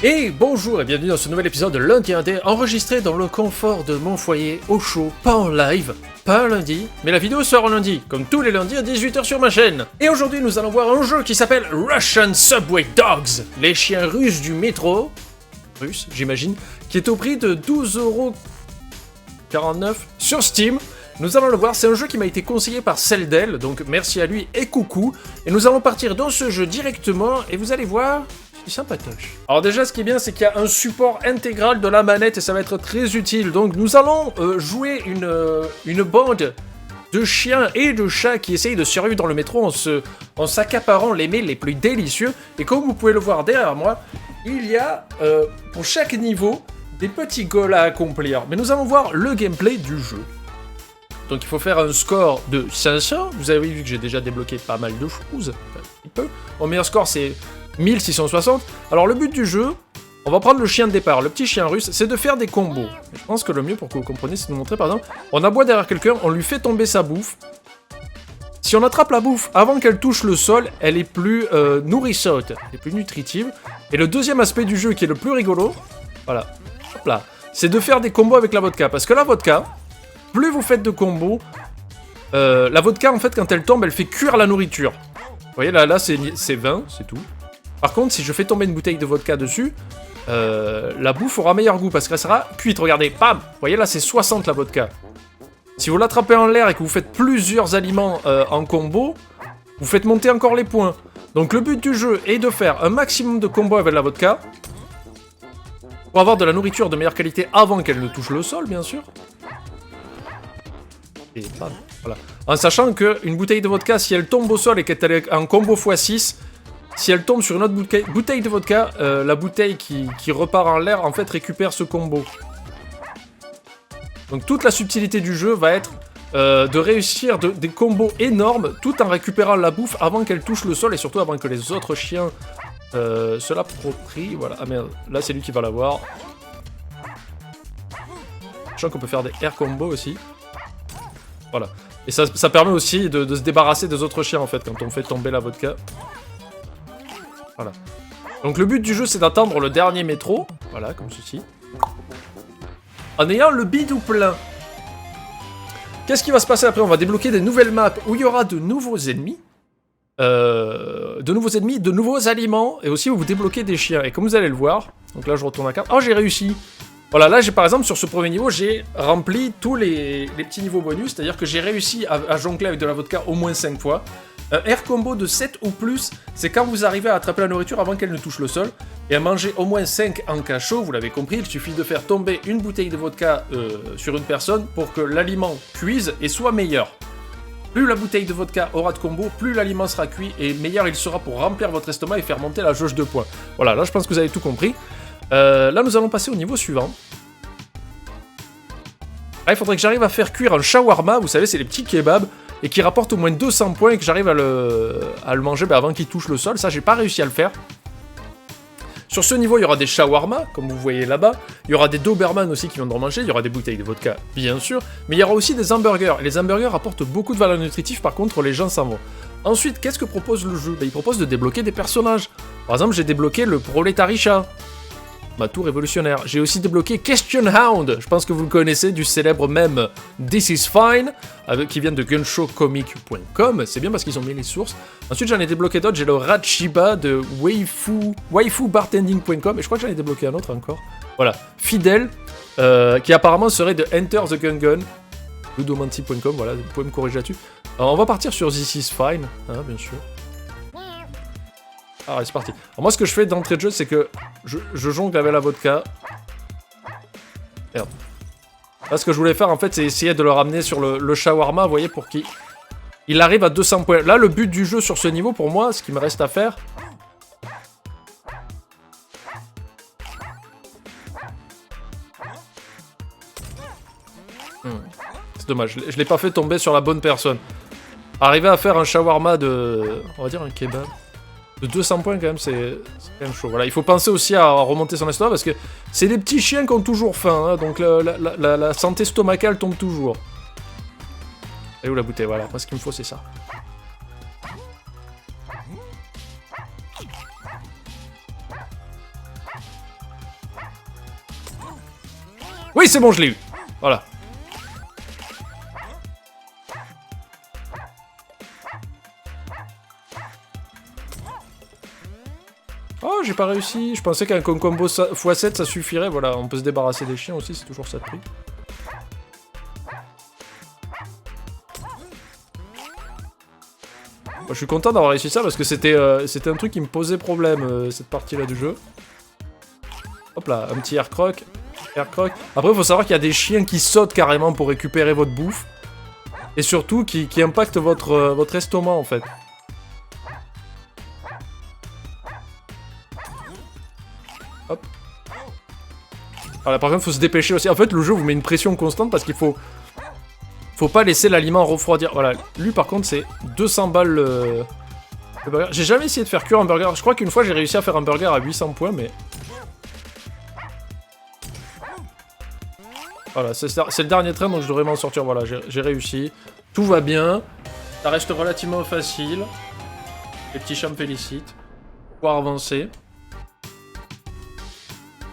Et bonjour et bienvenue dans ce nouvel épisode de Lundi Indé, enregistré dans le confort de mon foyer, au chaud, pas en live, pas un lundi, mais la vidéo sort en lundi, comme tous les lundis à 18h sur ma chaîne. Et aujourd'hui nous allons voir un jeu qui s'appelle Russian Subway Dogs, les chiens russes du métro, russe j'imagine, qui est au prix de 12,49€ sur Steam. Nous allons le voir, c'est un jeu qui m'a été conseillé par Celdel, donc merci à lui et coucou. Et nous allons partir dans ce jeu directement, et vous allez voir... c'est sympatoche. Alors déjà, ce qui est bien, c'est qu'il y a un support intégral de la manette et ça va être très utile. Donc nous allons jouer une bande de chiens et de chats qui essayent de survivre dans le métro en s'accaparant les mets les plus délicieux. Et comme vous pouvez le voir derrière moi, il y a pour chaque niveau des petits goals à accomplir. Mais nous allons voir le gameplay du jeu. Donc il faut faire un score de 500. Vous avez vu que j'ai déjà débloqué pas mal de choses. Un petit peu. Mon meilleur score c'est 1660. Alors le but du jeu, on va prendre le chien de départ, le petit chien russe, c'est de faire des combos. Je pense que le mieux pour que vous compreniez, c'est de vous montrer par exemple, on aboie derrière quelqu'un, on lui fait tomber sa bouffe. Si on attrape la bouffe avant qu'elle touche le sol, elle est plus nourrissote, elle est plus nutritive. Et le deuxième aspect du jeu qui est le plus rigolo, voilà, hop là, c'est de faire des combos avec la vodka. Parce que la vodka, plus vous faites de combos, la vodka en fait quand elle tombe, elle fait cuire la nourriture. Vous voyez là c'est 20, c'est tout. Par contre, si je fais tomber une bouteille de vodka dessus, la bouffe aura meilleur goût parce qu'elle sera cuite. Regardez, bam! Vous voyez là, c'est 60 la vodka. Si vous l'attrapez en l'air et que vous faites plusieurs aliments en combo, vous faites monter encore les points. Donc le but du jeu est de faire un maximum de combos avec la vodka pour avoir de la nourriture de meilleure qualité avant qu'elle ne touche le sol, bien sûr. Et bam, voilà. En sachant qu'une bouteille de vodka, si elle tombe au sol et qu'elle est en combo x6, si elle tombe sur une autre bouteille de vodka, la bouteille qui repart en l'air, en fait, récupère ce combo. Donc toute la subtilité du jeu va être de réussir des combos énormes, tout en récupérant la bouffe avant qu'elle touche le sol, et surtout avant que les autres chiens se l'approprient. Voilà, ah merde, là c'est lui qui va l'avoir. Sachant qu'on peut faire des air combos aussi. Voilà. Et ça permet aussi de se débarrasser des autres chiens, en fait, quand on fait tomber la vodka. Voilà. Donc le but du jeu c'est d'attendre le dernier métro, voilà comme ceci, en ayant le bidou plein. Qu'est-ce qui va se passer après? On va débloquer des nouvelles maps où il y aura de nouveaux ennemis, de nouveaux aliments, et aussi où vous débloquez des chiens. Et comme vous allez le voir, donc là je retourne à carte, oh j'ai réussi. Voilà, là j'ai par exemple sur ce premier niveau, j'ai rempli tous les petits niveaux bonus, c'est-à-dire que j'ai réussi à jongler avec de la vodka au moins 5 fois. Un air combo de 7 ou plus, c'est quand vous arrivez à attraper la nourriture avant qu'elle ne touche le sol, et à manger au moins 5 en cachot, vous l'avez compris, il suffit de faire tomber une bouteille de vodka sur une personne pour que l'aliment cuise et soit meilleur. Plus la bouteille de vodka aura de combo, plus l'aliment sera cuit, et meilleur il sera pour remplir votre estomac et faire monter la jauge de points. Voilà, là je pense que vous avez tout compris. Là nous allons passer au niveau suivant. Là il faudrait que j'arrive à faire cuire un shawarma, vous savez c'est les petits kebabs, et qui rapporte au moins 200 points et que j'arrive à le manger avant qu'il touche le sol. Ça, j'ai pas réussi à le faire. Sur ce niveau, il y aura des shawarma, comme vous voyez là-bas. Il y aura des Doberman aussi qui viendront manger. Il y aura des bouteilles de vodka, bien sûr. Mais il y aura aussi des hamburgers. Et les hamburgers apportent beaucoup de valeur nutritive. Par contre, les gens s'en vont. Ensuite, qu'est-ce que propose le jeu? Il propose de débloquer des personnages. Par exemple, j'ai débloqué le Prolétarisha. Ma tour révolutionnaire. J'ai aussi débloqué Question Hound, je pense que vous le connaissez, du célèbre mème This is Fine, qui vient de gunshowcomic.com, c'est bien parce qu'ils ont mis les sources. Ensuite j'en ai débloqué d'autres, j'ai le Rachiba de waifubartending.com, et je crois que j'en ai débloqué un autre encore. Voilà, Fidel, qui apparemment serait de Enter the Gungun, ludomancy.com, voilà, vous pouvez me corriger là-dessus. Alors on va partir sur This is Fine, hein, bien sûr. Ah ouais, c'est parti. Alors moi ce que je fais d'entrée de jeu c'est que je jongle avec la vodka. Merde. Là ce que je voulais faire en fait c'est essayer de le ramener sur le shawarma, vous voyez, pour qu'il arrive à 200 points. Là le but du jeu sur ce niveau pour moi, ce qu'il me reste à faire... C'est dommage, je l'ai pas fait tomber sur la bonne personne. Arriver à faire un shawarma de... on va dire un kebab. De 200 points quand même, c'est quand même chaud. Voilà, il faut penser aussi à remonter son estomac parce que c'est des petits chiens qui ont toujours faim, hein, donc la santé stomacale tombe toujours. Et où la bouteille? Voilà, moi ce qu'il me faut c'est ça. Oui, c'est bon, je l'ai eu. Voilà. Oh, j'ai pas réussi. Je pensais qu'un combo x7, ça suffirait. Voilà, on peut se débarrasser des chiens aussi, c'est toujours ça de prix. Moi, je suis content d'avoir réussi ça parce que c'était un truc qui me posait problème, cette partie-là du jeu. Hop là, un petit air croc. Après, il faut savoir qu'il y a des chiens qui sautent carrément pour récupérer votre bouffe. Et surtout, qui impactent votre estomac, en fait. Hop. Alors, par contre, il faut se dépêcher aussi. En fait, le jeu vous met une pression constante parce qu'il faut pas laisser l'aliment refroidir. Voilà, lui, par contre, c'est 200 balles le burger. J'ai jamais essayé de faire cuire un burger. Je crois qu'une fois, j'ai réussi à faire un burger à 800 points, mais... Voilà, c'est le dernier train, donc je devrais m'en sortir. Voilà, j'ai réussi. Tout va bien. Ça reste relativement facile. Les petits chats me félicitent. Pouvoir avancer.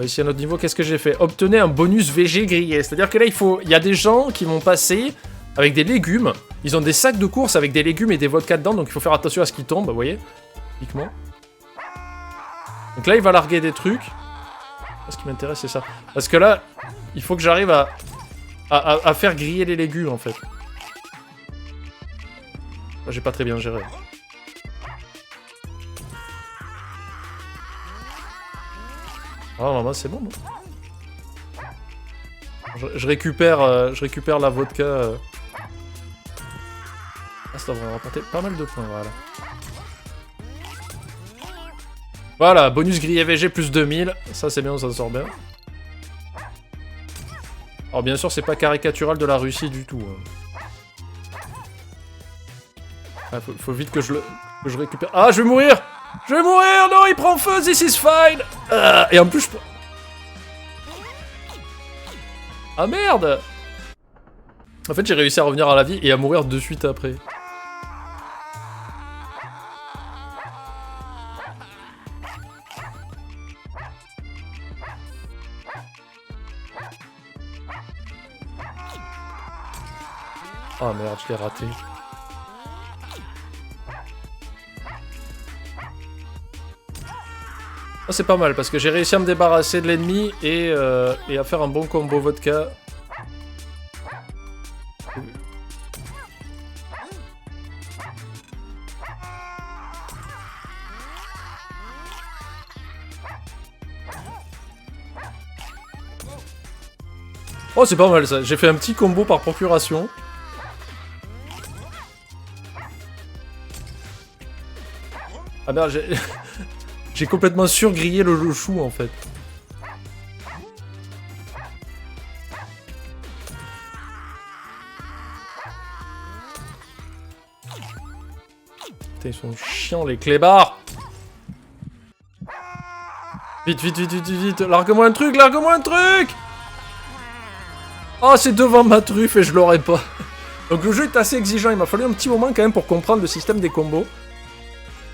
Ici à notre niveau, qu'est-ce que j'ai fait? Obtenez un bonus VG grillé. C'est-à-dire que là, il y a des gens qui vont passer avec des légumes. Ils ont des sacs de course avec des légumes et des vodkas dedans, donc il faut faire attention à ce qui tombe, vous voyez? Typiquement. Donc là, il va larguer des trucs. Ce qui m'intéresse, c'est ça. Parce que là, il faut que j'arrive à faire griller les légumes, en fait. Moi, j'ai pas très bien géré. Ah, normalement, c'est bon, non? Je récupère la vodka. Ah, ça devrait rapporter pas mal de points, voilà. Voilà, bonus grillé VG plus 2000. Ça, c'est bien, on s'en sort bien. Alors, bien sûr, c'est pas caricatural de la Russie du tout. Ah, faut vite que je récupère. Ah, je vais mourir! Je vais mourir! Non, il prend feu! This is fine! Et en plus, je... Ah, merde! En fait, j'ai réussi à revenir à la vie et à mourir de suite après. Ah merde, je l'ai raté. Oh, c'est pas mal parce que j'ai réussi à me débarrasser de l'ennemi et à faire un bon combo vodka. Oh, c'est pas mal ça. J'ai fait un petit combo par procuration. Ah merde, j'ai complètement surgrillé le chou en fait. Putain, ils sont chiants les clébards. Vite, vite, vite, vite, vite. Largue-moi un truc, largue-moi un truc. Oh, c'est devant ma truffe et je l'aurais pas. Donc le jeu est assez exigeant. Il m'a fallu un petit moment quand même pour comprendre le système des combos.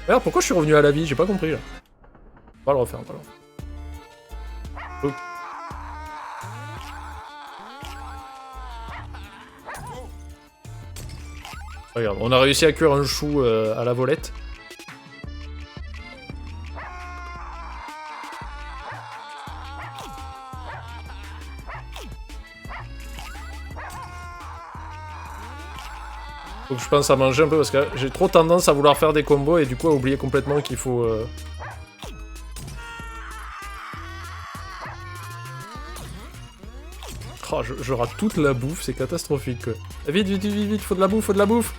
Merde, pourquoi je suis revenu à la vie? J'ai pas compris là. On va le refaire, on va le refaire. Regarde, on a réussi à cuire un chou à la volette. Faut que je pense à manger un peu parce que j'ai trop tendance à vouloir faire des combos et du coup à oublier complètement qu'il faut... Oh, je rate toute la bouffe, c'est catastrophique quoi. Vite, vite, vite, vite, faut de la bouffe, faut de la bouffe.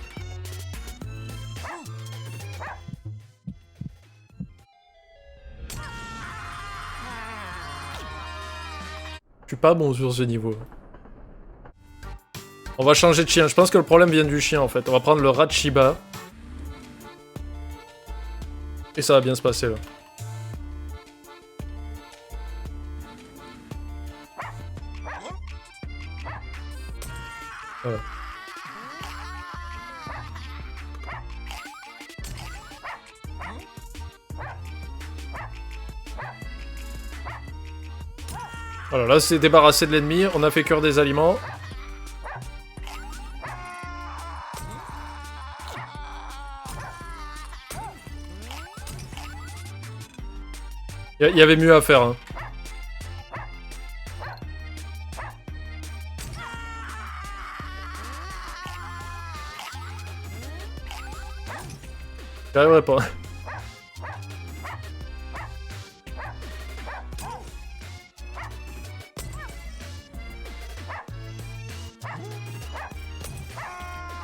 Je suis pas bon sur ce niveau. On va changer de chien. Je pense que le problème vient du chien en fait. On va prendre le rat de Shiba. Et ça va bien se passer là. Voilà. Voilà, là c'est débarrassé de l'ennemi, on a fait cuire des aliments. Il y avait mieux à faire, hein. J'arriverai pas.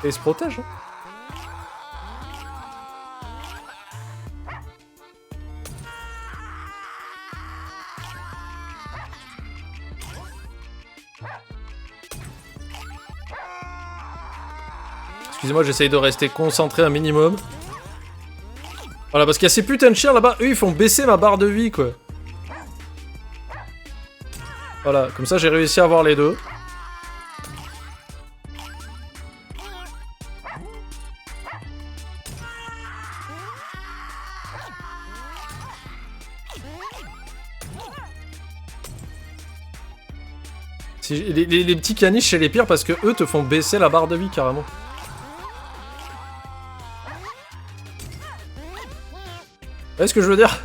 Et il se protège, hein. Excusez-moi, j'essaye de rester concentré un minimum. Voilà, parce qu'il y a ces putains de chiens là-bas, eux ils font baisser ma barre de vie, quoi. Voilà, comme ça j'ai réussi à avoir les deux. Les petits caniches c'est les pires parce que eux te font baisser la barre de vie carrément. Vous voyez ce que je veux dire?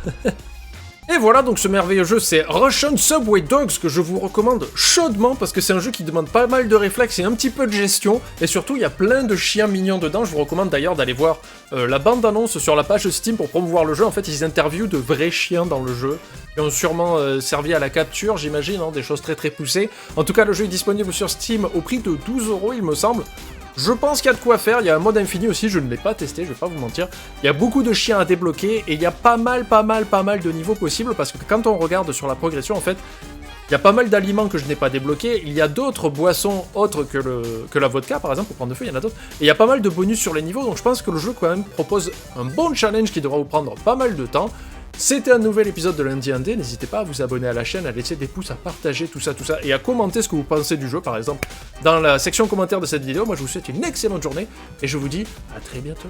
Et voilà, donc ce merveilleux jeu, c'est Russian Subway Dogs, que je vous recommande chaudement, parce que c'est un jeu qui demande pas mal de réflexes et un petit peu de gestion, et surtout, il y a plein de chiens mignons dedans. Je vous recommande d'ailleurs d'aller voir la bande-annonce sur la page Steam pour promouvoir le jeu. En fait, ils interviewent de vrais chiens dans le jeu, qui ont sûrement servi à la capture, j'imagine, hein, des choses très très poussées. En tout cas, le jeu est disponible sur Steam au prix de 12 €, il me semble. Je pense qu'il y a de quoi faire, il y a un mode infini aussi, je ne l'ai pas testé, je vais pas vous mentir. Il y a beaucoup de chiens à débloquer et il y a pas mal de niveaux possibles parce que quand on regarde sur la progression, en fait, il y a pas mal d'aliments que je n'ai pas débloqués, il y a d'autres boissons autres que la vodka par exemple, pour prendre de feu, il y en a d'autres, et il y a pas mal de bonus sur les niveaux, donc je pense que le jeu quand même propose un bon challenge qui devra vous prendre pas mal de temps. C'était un nouvel épisode de Lundi Indé, n'hésitez pas à vous abonner à la chaîne, à laisser des pouces, à partager tout ça, et à commenter ce que vous pensez du jeu, par exemple, dans la section commentaires de cette vidéo. Moi je vous souhaite une excellente journée, et je vous dis à très bientôt.